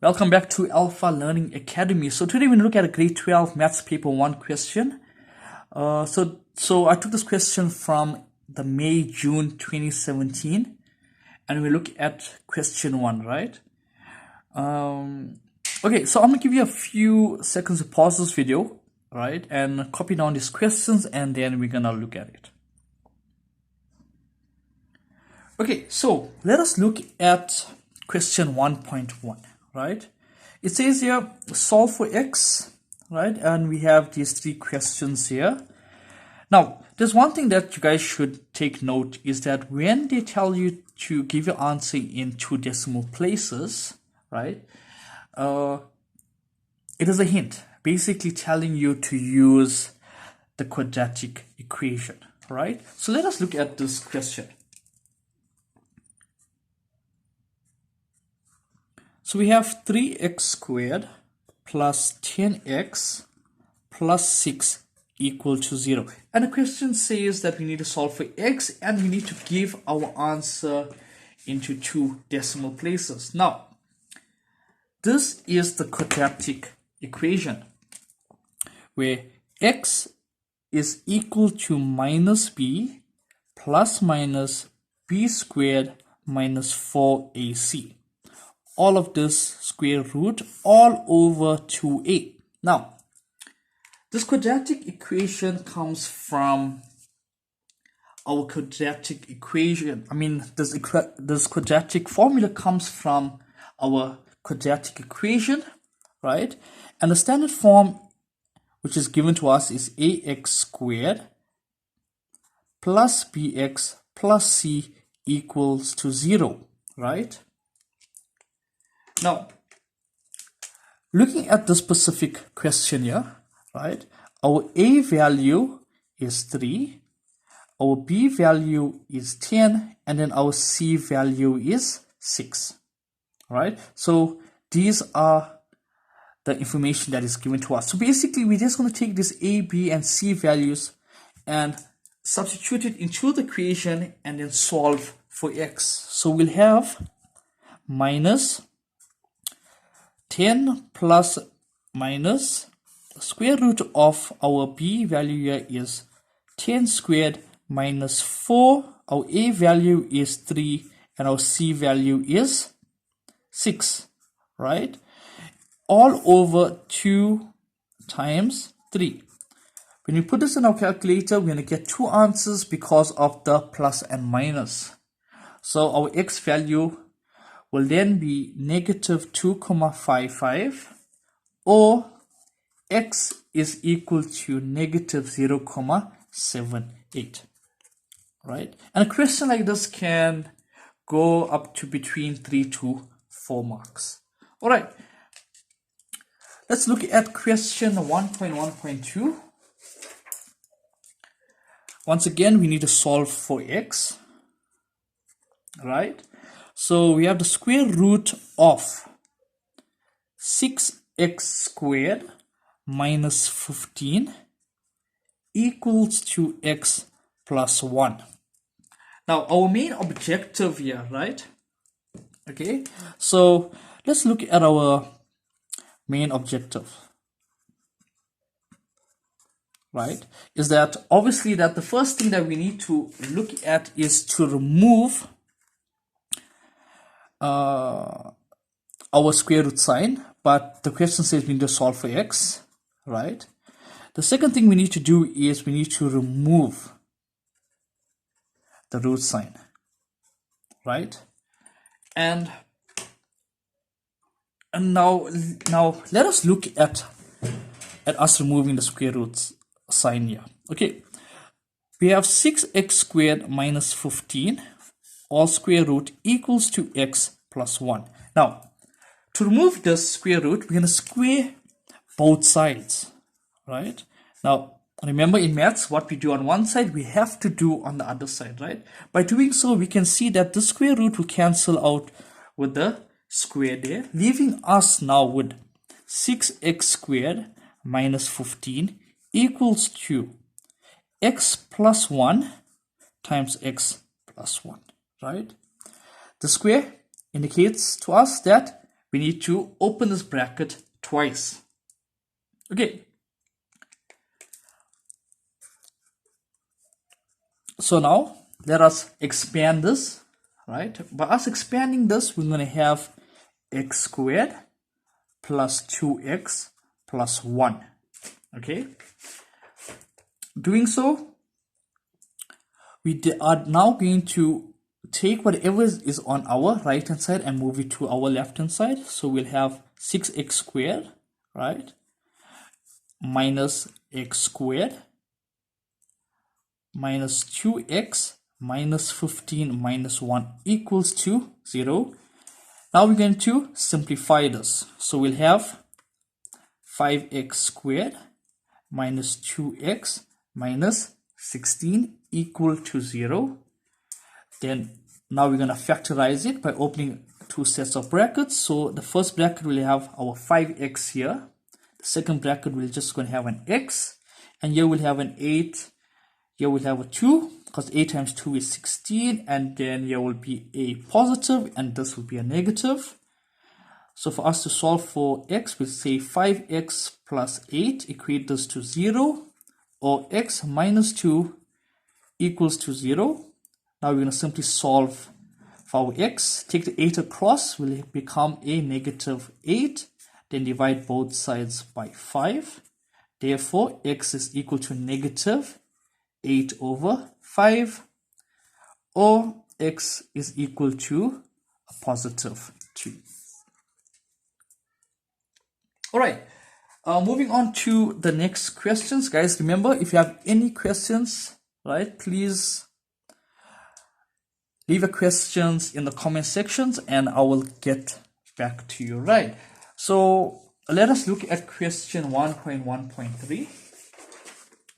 Welcome back to Alpha Learning Academy. So today we're going to look at a grade 12 maths paper 1 question. So I took this question from the May-June 2017 and we look at question 1, right? Okay, so I'm going to give you a few seconds to pause this video, right? And copy down these questions and then we're going to look at it. Okay, so let us look at question 1.1. Right, it says here solve for x, right, and we have these three questions here. Now there's one thing that you guys should take note is that when they tell you to give your answer in 2 decimal places, right, it is a hint basically telling you to use the quadratic equation, right? So let us look at this question. So we have 3x squared plus 10x plus 6 equal to 0. And the question says that we need to solve for x and we need to give our answer into 2 decimal places. Now, this is the quadratic equation where x is equal to minus b plus minus b squared minus 4ac. All of this square root all over 2a. Now, this quadratic equation comes from our quadratic equation. This quadratic formula comes from our quadratic equation, right? And the standard form which is given to us is ax squared plus bx plus c equals to 0, right? Now, looking at the specific question here, right, our a value is 3, our b value is 10, and then our c value is 6, right? So these are the information that is given to us. So basically, we're just going to take this a, b, and c values and substitute it into the equation and then solve for x. So we'll have minus 10 plus minus square root of our b value here is 10 squared minus 4. Our a value is 3 and our c value is 6, right? All over 2 times 3. When we put this in our calculator, we're going to get 2 answers because of the plus and minus. So our x value will then be negative 2,55 or x is equal to negative 0,78, right? And a question like this can go up to between 3 to 4 marks. All right, let's look at question 1.1.2. Once again, we need to solve for x, right? So we have the square root of 6x squared minus 15 equals to x plus 1. Now our main objective here, right? Okay, so let's look at our main objective, right? Is that obviously that the first thing that we need to look at is to remove our square root sign, but the question says we need to solve for x, right? The second thing we need to do is we need to remove the root sign, right? And now let us look at us removing the square root sign here. Okay, we have 6x squared minus 15 all square root equals to x plus 1. Now, to remove the square root, we're going to square both sides, right? Now, remember in maths, what we do on one side, we have to do on the other side, right? By doing so, we can see that the square root will cancel out with the square there, leaving us now with 6x squared minus 15 equals to x plus 1 times x plus 1. Right? The square indicates to us that we need to open this bracket twice. Okay. So now let us expand this, right? By us expanding this, we're going to have x squared plus 2x plus 1. Okay. Doing so, we are now going to take whatever is on our right hand side and move it to our left hand side. So we'll have 6x squared, right, minus x squared minus 2x minus 15 minus 1 equals to 0. Now we're going to simplify this. So we'll have 5x squared minus 2x minus 16 equal to 0. Then now we're going to factorize it by opening two sets of brackets. So the first bracket will have our 5x here. The second bracket will just going to have an x. And here we'll have an 8. Here we'll have a 2, because 8 times 2 is 16. And then here will be a positive, and this will be a negative. So for us to solve for x, we'll say 5x plus 8 equate this to 0. Or x minus 2 equals to 0. Now we're going to simply solve for our x. Take the 8 across, will become a negative 8. Then divide both sides by 5. Therefore, x is equal to negative 8 over 5. Or x is equal to a positive 2. Alright, moving on to the next questions. Guys, remember, if you have any questions, right, please leave your questions in the comment sections and I will get back to you, right? So let us look at question 1.1.3,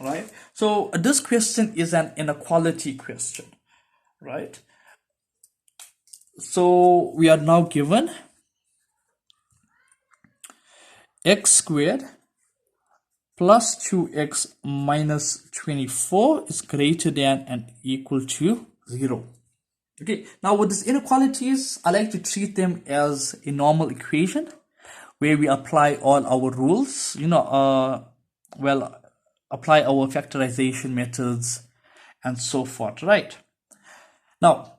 right? So this question is an inequality question, right? So we are now given x squared plus 2x minus 24 is greater than and equal to 0. Okay, now with these inequalities, I like to treat them as a normal equation where we apply all our rules, apply our factorization methods and so forth, right? Now,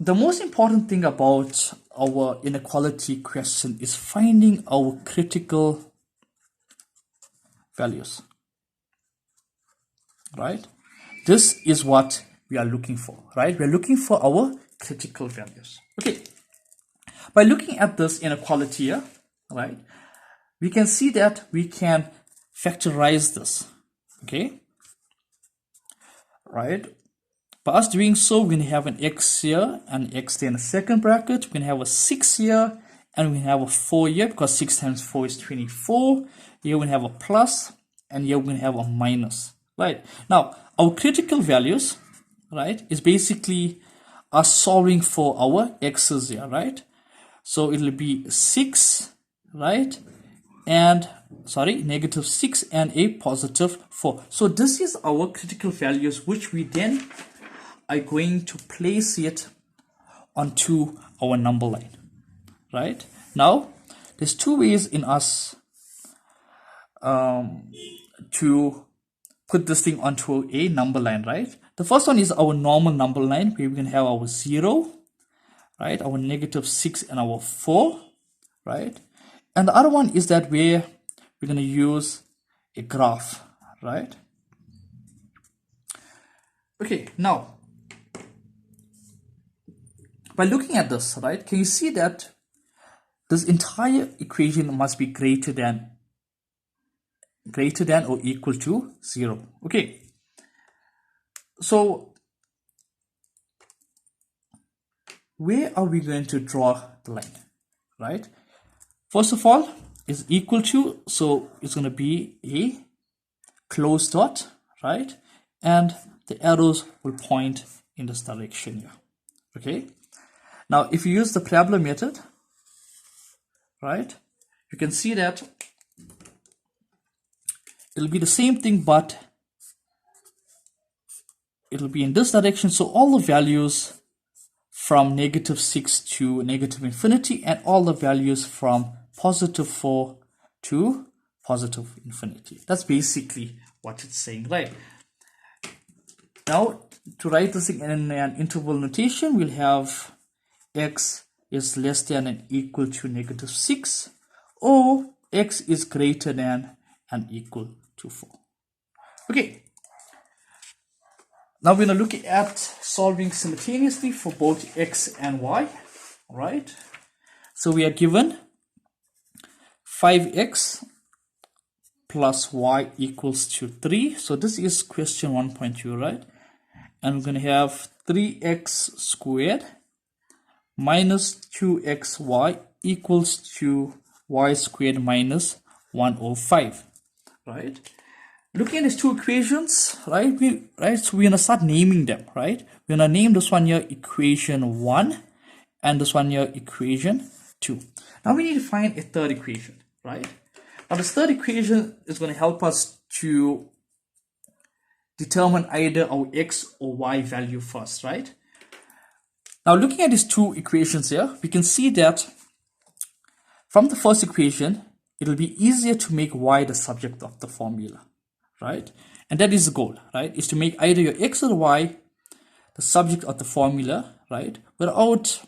the most important thing about our inequality question is finding our critical values, right? This is what we are looking for, right? We're looking for our critical values. Okay, by looking at this inequality here, right, we can see that we can factorize this, okay, right? By us doing so, we're going to have an x here and x there in the second bracket. We're going to have a 6 here and we're going to have a 4 here because 6 times 4 is 24. Here we're going to have a plus and here we're going to have a minus, right? Now, our critical values, right, is basically us solving for our x's here, right? So it'll be 6, right, and negative 6 and a positive 4. So this is our critical values, which we then are going to place it onto our number line, right? Now, there's two ways in us to put this thing onto a number line, right? The first one is our normal number line where we can have our 0, right, our negative 6 and our 4, right? And the other one is that where we're going to use a graph, right? Okay, now, by looking at this, right, can you see that this entire equation must be greater than or equal to 0? Okay, so where are we going to draw the line, right? First of all, is equal to, so it's going to be a closed dot, right? And the arrows will point in this direction here, okay? Now, if you use the parabola method, right, you can see that it'll be the same thing, but it'll be in this direction. So all the values from negative 6 to negative infinity, and all the values from positive 4 to positive infinity. That's basically what it's saying, right? Now, to write this in an interval notation, we'll have x is less than and equal to negative 6, or x is greater than and equal to 4. Okay. Now we're going to look at solving simultaneously for both x and y. All right. So we are given 5x plus y equals to 3. So this is question 1.2, right? And we're going to have 3x squared minus 2xy equals to y squared minus 105, right? Looking at these two equations, right? So we're gonna start naming them, right? We're gonna name this one here equation 1 and this one here equation 2. Now we need to find a third equation, right? Now this third equation is going to help us to determine either our x or y value first, right? Now looking at these two equations here, we can see that from the first equation, it'll be easier to make y the subject of the formula, right? And that is the goal, right? Is to make either your x or y the subject of the formula, right? Without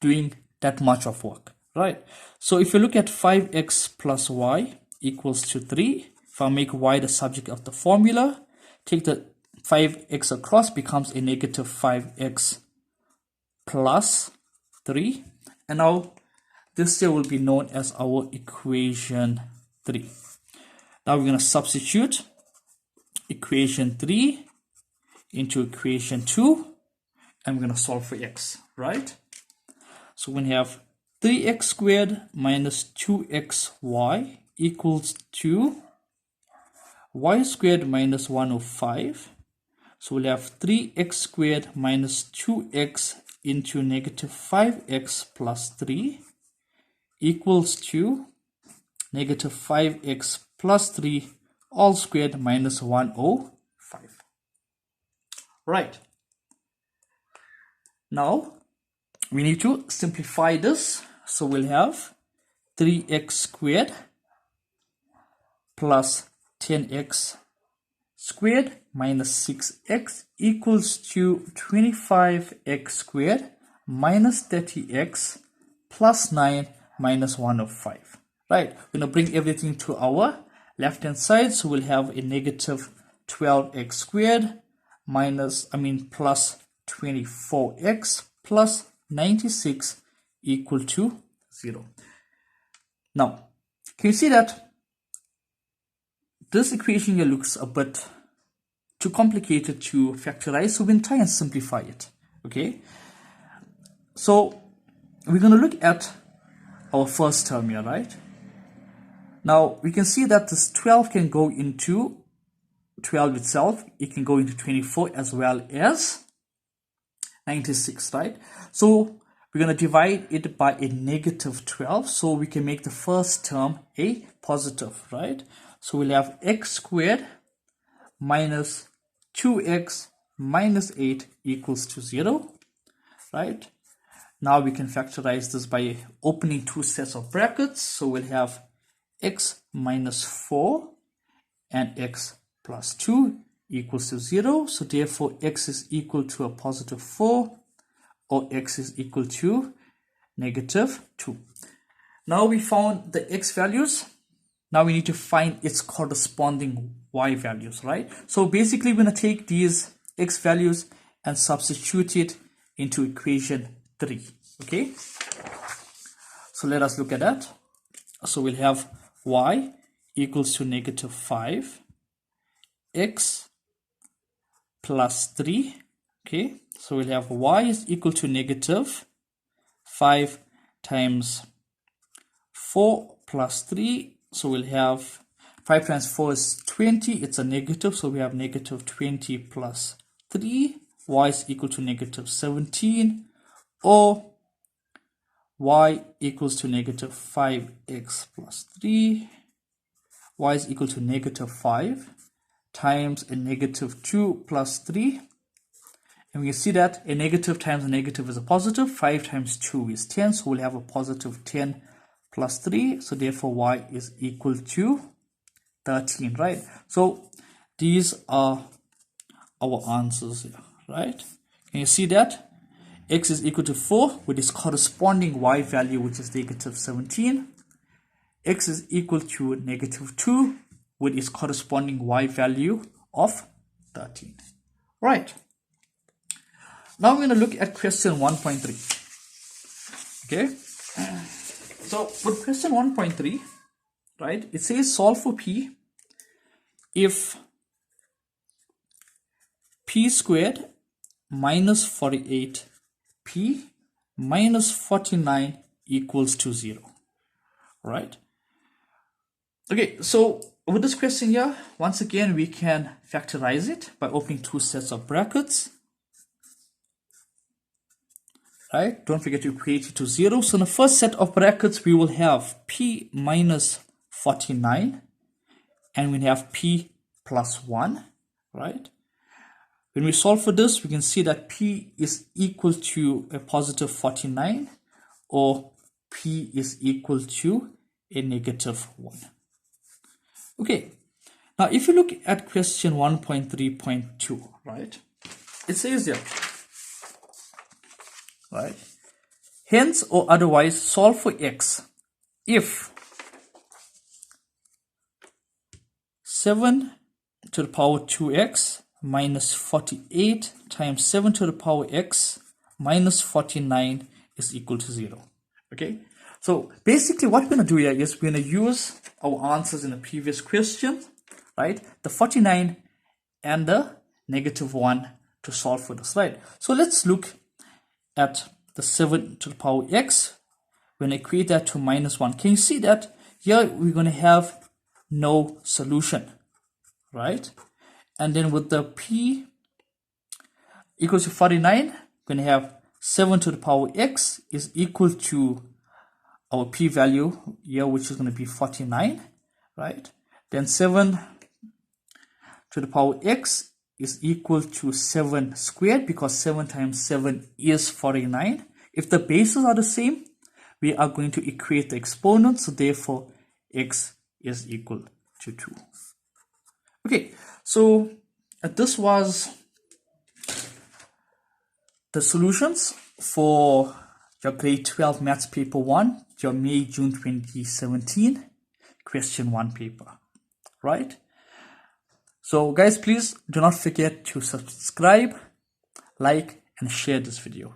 doing that much of work, right? So if you look at 5x plus y equals to 3, if I make y the subject of the formula, take the 5x across, becomes a negative 5x plus 3, and now this here will be known as our equation 3. Now we're going to substitute equation 3 into equation 2, and we're going to solve for x, right? So we're going to have 3x squared minus 2xy equals to y squared minus 105. So we'll have 3x squared minus 2x into negative 5x plus 3 equals to negative 5x plus 3 all squared minus 105. Right. Now we need to simplify this. So we'll have 3x squared plus 10x squared minus 6x equals to 25x squared minus 30x plus 9 minus 105. Right, we're going to bring everything to our left hand side, so we'll have a negative 12x squared plus 24x plus 96 equal to 0. Now, can you see that this equation here looks a bit too complicated to factorize, so we'll try and simplify it, okay? So we're going to look at our first term here, right? Now we can see that this 12 can go into 12 itself, it can go into 24 as well as 96, right? So we're going to divide it by a negative 12, so we can make the first term a positive, right? So we'll have x squared minus 2x minus 8 equals to 0, right? Now we can factorize this by opening two sets of brackets. So we'll have x minus 4 and x plus 2 equals to 0. So therefore x is equal to a positive 4, or x is equal to negative 2. Now we found the x values. Now we need to find its corresponding y values, right? So basically we're going to take these x values and substitute it into equation 3, okay? So let us look at that. So we'll have y equals to negative 5, x plus 3, okay? So we'll have y is equal to negative 5 times 4 plus 3. So we'll have 5 times 4 is 20. It's a negative. So we have negative 20 plus 3. Y is equal to negative 17. Or y equals to negative 5x plus 3. Y is equal to negative 5 times a negative 2 plus 3. And we can see that a negative times a negative is a positive. 5 times 2 is 10. So we'll have a positive 10 plus 3. So therefore y is equal to 13, right? So these are our answers here, right? Can you see that? X is equal to 4 with its corresponding y value, which is negative 17. X is equal to negative 2 with its corresponding y value of 13. Right. Now we're going to look at question 1.3. Okay. So with question 1.3, right, it says solve for p if p squared minus 48p minus 49 equals to 0. Right. Okay, so with this question here, once again, we can factorize it by opening two sets of brackets. Right, don't forget to equate it to 0. So in the first set of brackets, we will have p minus 49 and we have p plus 1, right? When we solve for this, we can see that p is equal to a positive 49 or p is equal to a negative 1. Okay, now if you look at question 1.3.2, right, it says here, right, hence or otherwise solve for x if 7 to the power 2x minus 48 times 7 to the power x minus 49 is equal to 0. Okay, so basically what we're going to do here is we're going to use our answers in the previous question, right, the 49 and the negative 1 to solve for this, right? So let's look at the 7 to the power x. When I equate that to minus 1, can you see that here we're going to have no solution, right? And then with the p equals to 49, we're going to have 7 to the power x is equal to our p value here, which is going to be 49, right? Then 7 to the power x is equal to 7 squared, because 7 times 7 is 49. If the bases are the same, we are going to equate the exponents, so therefore x is equal to 2. Okay, so this was the solutions for your grade 12 maths paper 1, your May-June 2017 question 1 paper, right? So guys, please do not forget to subscribe, like and share this video.